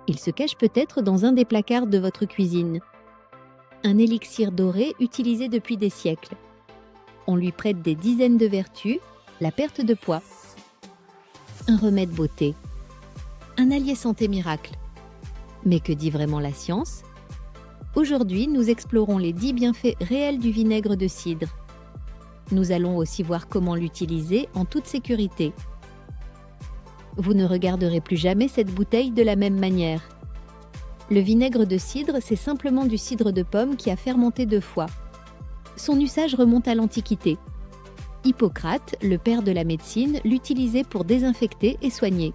Il se cache peut-être dans un des placards de votre cuisine. Un élixir doré utilisé depuis des siècles. On lui prête des dizaines de vertus, la perte de poids. Un remède beauté. Un allié santé miracle. Mais que dit vraiment la science? Aujourd'hui, nous explorons les 10 bienfaits réels du vinaigre de cidre. Nous allons aussi voir comment l'utiliser en toute sécurité. Vous ne regarderez plus jamais cette bouteille de la même manière. Le vinaigre de cidre, c'est simplement du cidre de pomme qui a fermenté 2 fois. Son usage remonte à l'Antiquité. Hippocrate, le père de la médecine, l'utilisait pour désinfecter et soigner.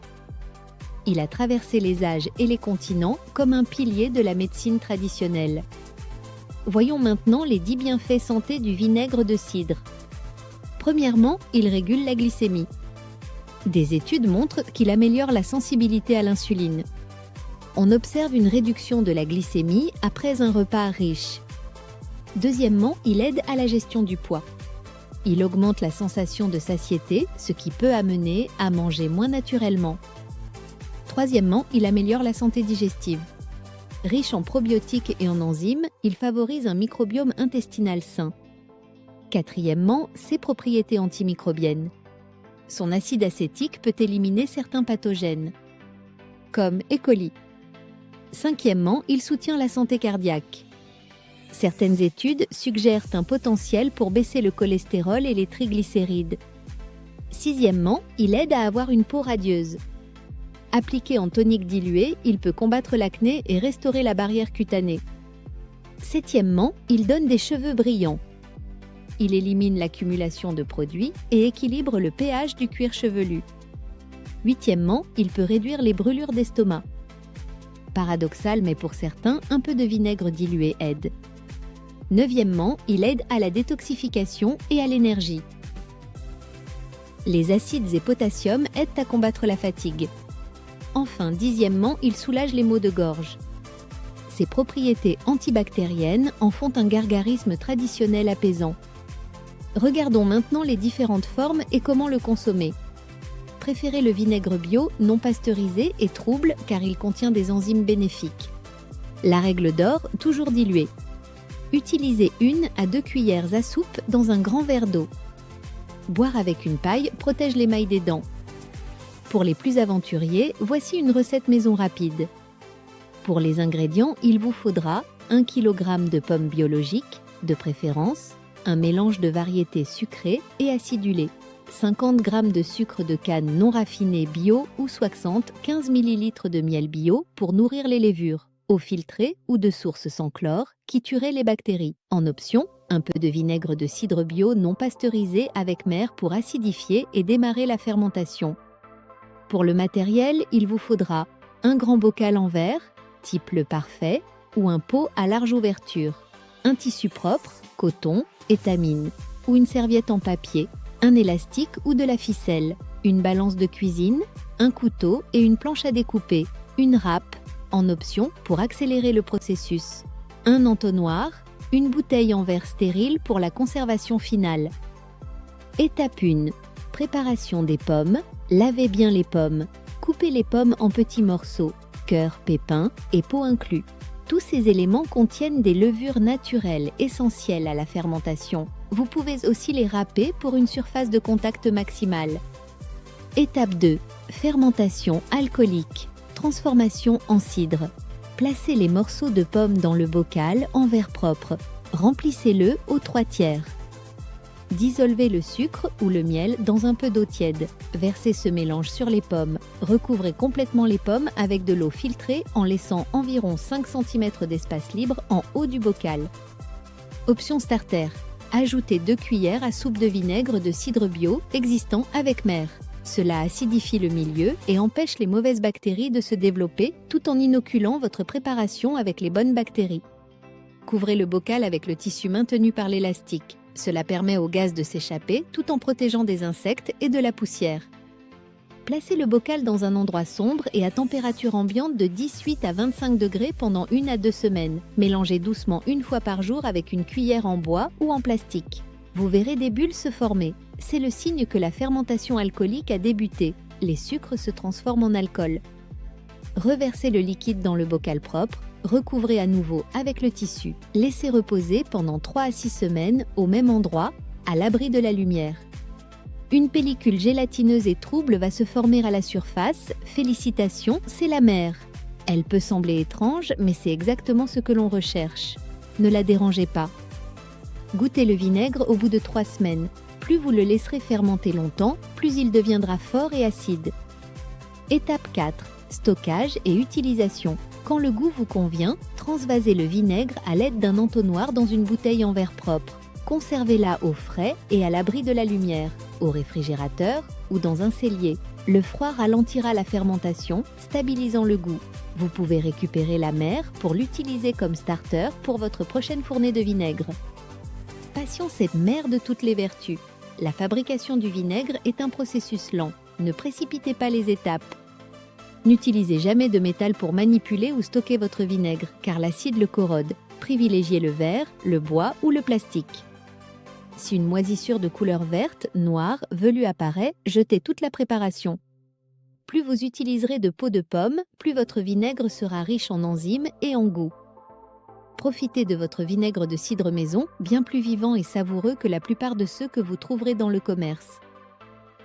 Il a traversé les âges et les continents comme un pilier de la médecine traditionnelle. Voyons maintenant les 10 bienfaits santé du vinaigre de cidre. Premièrement, il régule la glycémie. Des études montrent qu'il améliore la sensibilité à l'insuline. On observe une réduction de la glycémie après un repas riche. Deuxièmement, il aide à la gestion du poids. Il augmente la sensation de satiété, ce qui peut amener à manger moins naturellement. Troisièmement, il améliore la santé digestive. Riche en probiotiques et en enzymes, il favorise un microbiome intestinal sain. Quatrièmement, ses propriétés antimicrobiennes. Son acide acétique peut éliminer certains pathogènes, comme E. coli. Cinquièmement, il soutient la santé cardiaque. Certaines études suggèrent un potentiel pour baisser le cholestérol et les triglycérides. Sixièmement, il aide à avoir une peau radieuse. Appliqué en tonique dilué, il peut combattre l'acné et restaurer la barrière cutanée. Septièmement, il donne des cheveux brillants. Il élimine l'accumulation de produits et équilibre le pH du cuir chevelu. Huitièmement, il peut réduire les brûlures d'estomac. Paradoxal, mais pour certains, un peu de vinaigre dilué aide. Neuvièmement, il aide à la détoxification et à l'énergie. Les acides et potassium aident à combattre la fatigue. Enfin, dixièmement, il soulage les maux de gorge. Ses propriétés antibactériennes en font un gargarisme traditionnel apaisant. Regardons maintenant les différentes formes et comment le consommer. Préférez le vinaigre bio, non pasteurisé et trouble car il contient des enzymes bénéfiques. La règle d'or, toujours dilué. Utilisez 1 à 2 cuillères à soupe dans un grand verre d'eau. Boire avec une paille protège l'émail des dents. Pour les plus aventuriers, voici une recette maison rapide. Pour les ingrédients, il vous faudra 1 kg de pommes biologiques, de préférence, un mélange de variétés sucrées et acidulées, 50 g de sucre de canne non raffiné bio ou soixante, 15 ml de miel bio pour nourrir les levures, eau filtrée ou de source sans chlore qui tuerait les bactéries. En option, un peu de vinaigre de cidre bio non pasteurisé avec mer pour acidifier et démarrer la fermentation. Pour le matériel, il vous faudra un grand bocal en verre, type le parfait, ou un pot à large ouverture, un tissu propre, coton, étamine, ou une serviette en papier, un élastique ou de la ficelle, une balance de cuisine, un couteau et une planche à découper, une râpe, en option pour accélérer le processus, un entonnoir, une bouteille en verre stérile pour la conservation finale. Étape 1. Préparation des pommes. Lavez bien les pommes. Coupez les pommes en petits morceaux, cœur, pépins et peau inclus. Tous ces éléments contiennent des levures naturelles essentielles à la fermentation. Vous pouvez aussi les râper pour une surface de contact maximale. Étape 2. Fermentation alcoolique. Transformation en cidre. Placez les morceaux de pommes dans le bocal en verre propre. Remplissez-le aux 3/4. Dissolvez le sucre ou le miel dans un peu d'eau tiède. Versez ce mélange sur les pommes. Recouvrez complètement les pommes avec de l'eau filtrée en laissant environ 5 cm d'espace libre en haut du bocal. Option starter. Ajoutez 2 cuillères à soupe de vinaigre de cidre bio existant avec mer. Cela acidifie le milieu et empêche les mauvaises bactéries de se développer tout en inoculant votre préparation avec les bonnes bactéries. Couvrez le bocal avec le tissu maintenu par l'élastique. Cela permet au gaz de s'échapper tout en protégeant des insectes et de la poussière. Placez le bocal dans un endroit sombre et à température ambiante de 18 à 25 degrés pendant 1 à 2 semaines. Mélangez doucement 1 fois par jour avec une cuillère en bois ou en plastique. Vous verrez des bulles se former. C'est le signe que la fermentation alcoolique a débuté. Les sucres se transforment en alcool. Reversez le liquide dans le bocal propre, recouvrez à nouveau avec le tissu. Laissez reposer pendant 3 à 6 semaines au même endroit, à l'abri de la lumière. Une pellicule gélatineuse et trouble va se former à la surface. Félicitations, c'est la mer. Elle peut sembler étrange, mais c'est exactement ce que l'on recherche. Ne la dérangez pas. Goûtez le vinaigre au bout de 3 semaines. Plus vous le laisserez fermenter longtemps, plus il deviendra fort et acide. Étape 4. Stockage et utilisation. Quand le goût vous convient, transvasez le vinaigre à l'aide d'un entonnoir dans une bouteille en verre propre. Conservez-la au frais et à l'abri de la lumière, au réfrigérateur ou dans un cellier. Le froid ralentira la fermentation, stabilisant le goût. Vous pouvez récupérer la mer pour l'utiliser comme starter pour votre prochaine fournée de vinaigre. Patience est mère de toutes les vertus. La fabrication du vinaigre est un processus lent. Ne précipitez pas les étapes. N'utilisez jamais de métal pour manipuler ou stocker votre vinaigre, car l'acide le corrode. Privilégiez le verre, le bois ou le plastique. Si une moisissure de couleur verte, noire, velue apparaît, jetez toute la préparation. Plus vous utiliserez de peau de pomme, plus votre vinaigre sera riche en enzymes et en goût. Profitez de votre vinaigre de cidre maison, bien plus vivant et savoureux que la plupart de ceux que vous trouverez dans le commerce.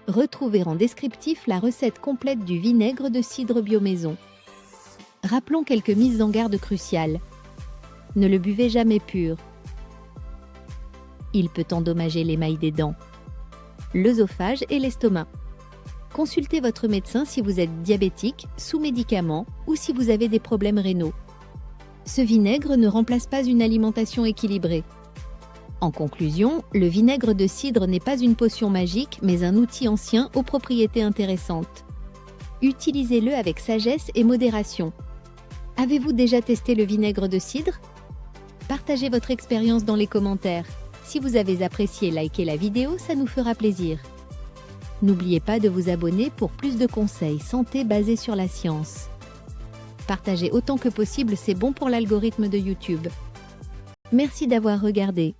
Retrouvez en descriptif la recette complète du vinaigre de cidre bio maison. Rappelons quelques mises en garde cruciales. Ne le buvez jamais pur. Il peut endommager l'émail des dents, l'œsophage et l'estomac. Consultez votre médecin si vous êtes diabétique, sous médicaments ou si vous avez des problèmes rénaux. Ce vinaigre ne remplace pas une alimentation équilibrée. En conclusion, le vinaigre de cidre n'est pas une potion magique, mais un outil ancien aux propriétés intéressantes. Utilisez-le avec sagesse et modération. Avez-vous déjà testé le vinaigre de cidre? Partagez votre expérience dans les commentaires. Si vous avez apprécié, likez la vidéo, ça nous fera plaisir. N'oubliez pas de vous abonner pour plus de conseils santé basés sur la science. Partagez autant que possible, c'est bon pour l'algorithme de YouTube. Merci d'avoir regardé.